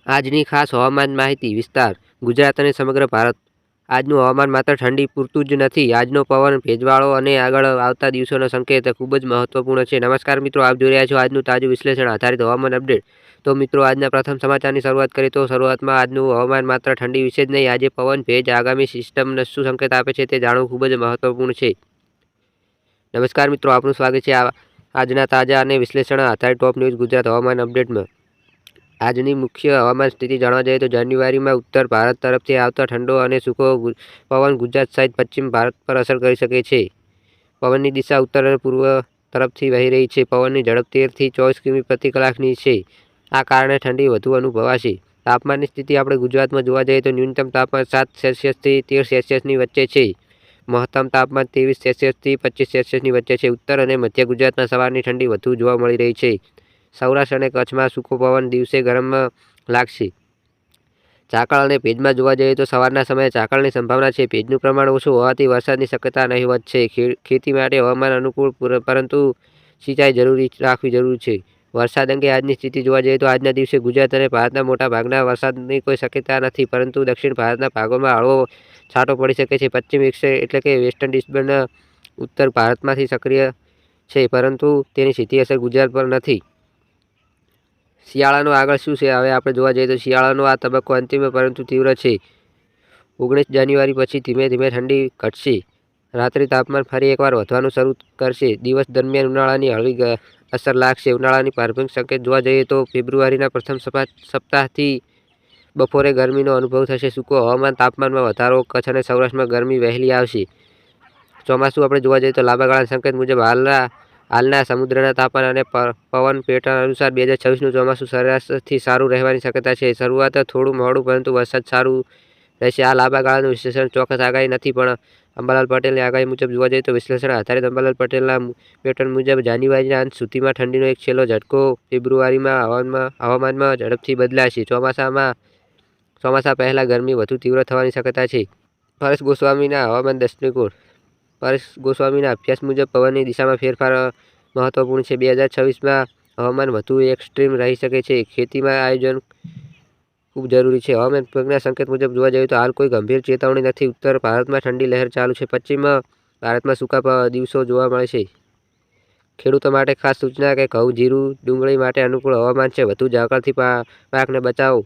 આજની ખાસ હવામાન માહિતી વિસ્તાર ગુજરાત અને સમગ્ર ભારત। આજનું હવામાન માત્ર ઠંડી પૂરતું જ નથી, આજનો પવન ભેજવાળો અને આગળ આવતા દિવસોનો સંકેત ખૂબ જ મહત્વપૂર્ણ છે। નમસ્કાર મિત્રો, આપ જોઈ રહ્યા છો આજનું તાજું વિશ્લેષણ આધારિત હવામાન અપડેટ। તો મિત્રો, આજના પ્રથમ સમાચારની શરૂઆત કરીએ તો શરૂઆતમાં આજનું હવામાન માત્ર ઠંડી વિશે જ નહીં, આજે પવન, ભેજ, આગામી સિસ્ટમ શું સંકેત આપે છે તે જાણવું ખૂબ જ મહત્વપૂર્ણ છે। નમસ્કાર મિત્રો, આપનું સ્વાગત છે આજના તાજા અને વિશ્લેષણ આધારિત ટોપ ન્યૂઝ ગુજરાત હવામાન અપડેટમાં। આજની મુખ્ય હવામાન સ્થિતિ જાણવા જઈએ તો જાન્યુઆરીમાં ઉત્તર ભારત તરફથી આવતા ઠંડો અને સૂકો પવન ગુજરાત સહિત પશ્ચિમ ભારત પર અસર કરી શકે છે। પવનની દિશા ઉત્તર અને પૂર્વ તરફથી વહી રહી છે। પવનની ઝડપ 13 થી 24 કિમી પ્રતિ કલાકની છે। આ કારણે ઠંડી વધુ અનુભવાશે। તાપમાનની સ્થિતિ આપણે ગુજરાતમાં જોવા જઈએ તો ન્યૂનતમ તાપમાન 7 સેલ્સિયસથી 13 સેલ્સિયસની વચ્ચે છે। મહત્તમ તાપમાન 23 સેલ્સિયસથી 25 સેલ્સિયસની વચ્ચે છે। ઉત્તર અને મધ્ય ગુજરાતમાં સવારની ઠંડી વધુ જોવા મળી રહી છે। સૌરાષ્ટ્ર અને કચ્છમાં સૂકો પવન દિવસે ગરમ લાગશે। ઝાકળ અને ભેજમાં જોવા જઈએ તો સવારના સમયે ઝાકળની સંભાવના છે। ભેજનું પ્રમાણ ઓછું હોવાથી વરસાદની શક્યતા નહીવત છે। ખેતી માટે હવામાન અનુકૂળ પરંતુ સિંચાઈ રાખવી જરૂરી છે। વરસાદ અંગે આજની સ્થિતિ જોવા જઈએ તો આજના દિવસે ગુજરાત અને ભારતના મોટા ભાગના વરસાદની કોઈ શક્યતા નથી, પરંતુ દક્ષિણ ભારતના ભાગોમાં હળવો છાંટો પડી શકે છે। પશ્ચિમ એટલે કે વેસ્ટર્ન ડિસ્ટર્બન્સ ઉત્તર ભારતમાંથી સક્રિય છે, પરંતુ તેની સીધી અસર ગુજરાત પર નથી। શિયાળાનો આગળ શું છે? હવે આપણે જોવા જઈએ તો શિયાળાનો આ તબક્કો અંતિમ પરંતુ તીવ્ર છે। 19 જાન્યુઆરી પછી ધીમે ધીમે ઠંડી ઘટશે। રાત્રિ તાપમાન ફરી એકવાર વધવાનું શરૂ કરશે। દિવસ દરમિયાન ઉનાળાની હળવી અસર લાગશે। ઉનાળાની પ્રારંભિક સંકેત જોવા જઈએ તો ફેબ્રુઆરીના પ્રથમ સપ્તાહથી બપોરે ગરમીનો અનુભવ થશે। સૂકો હવામાન, તાપમાનમાં વધારો, કચ્છ અને સૌરાષ્ટ્રમાં ગરમી વહેલી આવશે। ચોમાસું આપણે જોવા જઈએ તો લાંબા ગાળાના સંકેત મુજબ હાલના સમુદ્રના તાપમાન અને પવન પેટર્ન અનુસાર 2026નું ચોમાસું સરેરાશથી સારું રહેવાની શક્યતા છે। શરૂઆત થોડું મોડું પરંતુ વરસાદ સારું રહેશે। આ લાંબા ગાળાનું વિશ્લેષણ ચોક્કસ આગાહી નથી, પણ અંબાલાલ પટેલની આગાહી મુજબ જોવા જઈએ તો વિશ્લેષણ આધારિત અંબાલાલ પટેલના પેટર્ન મુજબ જાન્યુઆરીના અંત સુધીમાં ઠંડીનો એક છેલ્લો ઝટકો ફેબ્રુઆરીમાં હવામાનમાં ઝડપથી બદલાશે। ચોમાસા પહેલાં ગરમી વધુ તીવ્ર થવાની શક્યતા છે। પરેશ ગોસ્વામીના હવામાન દૃષ્ટિકોણ। પરેશ ગોસ્વામીના અભ્યાસ મુજબ પવનની દિશામાં ફેરફાર મહત્વપૂર્ણ છે। 2026માં હવામાન વધુ એક્સ્ટ્રીમ રહી શકે છે। ખેતીમાં આયોજન ખૂબ જરૂરી છે। હવામાન વિભાગના સંકેત મુજબ જોવા જઈએ તો હાલ કોઈ ગંભીર ચેતવણી નથી। ઉત્તર ભારતમાં ઠંડી લહેર ચાલુ છે। પશ્ચિમ ભારતમાં સૂકા દિવસો જોવા મળે છે। ખેડૂતો માટે ખાસ સૂચના કે ઘઉં, જીરું, ડુંગળી માટે અનુકૂળ હવામાન છે। વધુ ઝાકળથી પાકને બચાવો,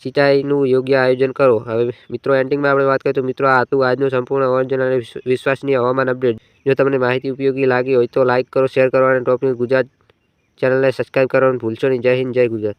સિંચાઈનું યોગ્ય આયોજન કરો। હવે મિત્રો, એન્ડિંગમાં આપણે વાત કરીએ તો મિત્રો, આ હતું આજનું સંપૂર્ણ ઓરિજિનલ અને વિશ્વસનીય હવામાન અપડેટ। જો તમને માહિતી ઉપયોગી લાગી હોય તો લાઇક કરો, શેર કરો અને ટોપ ન્યૂઝ ગુજરાત ચેનલને સબસ્ક્રાઈબ કરવાનું ભૂલશો નહીં। જય હિન્દ, જય ગુજરાત।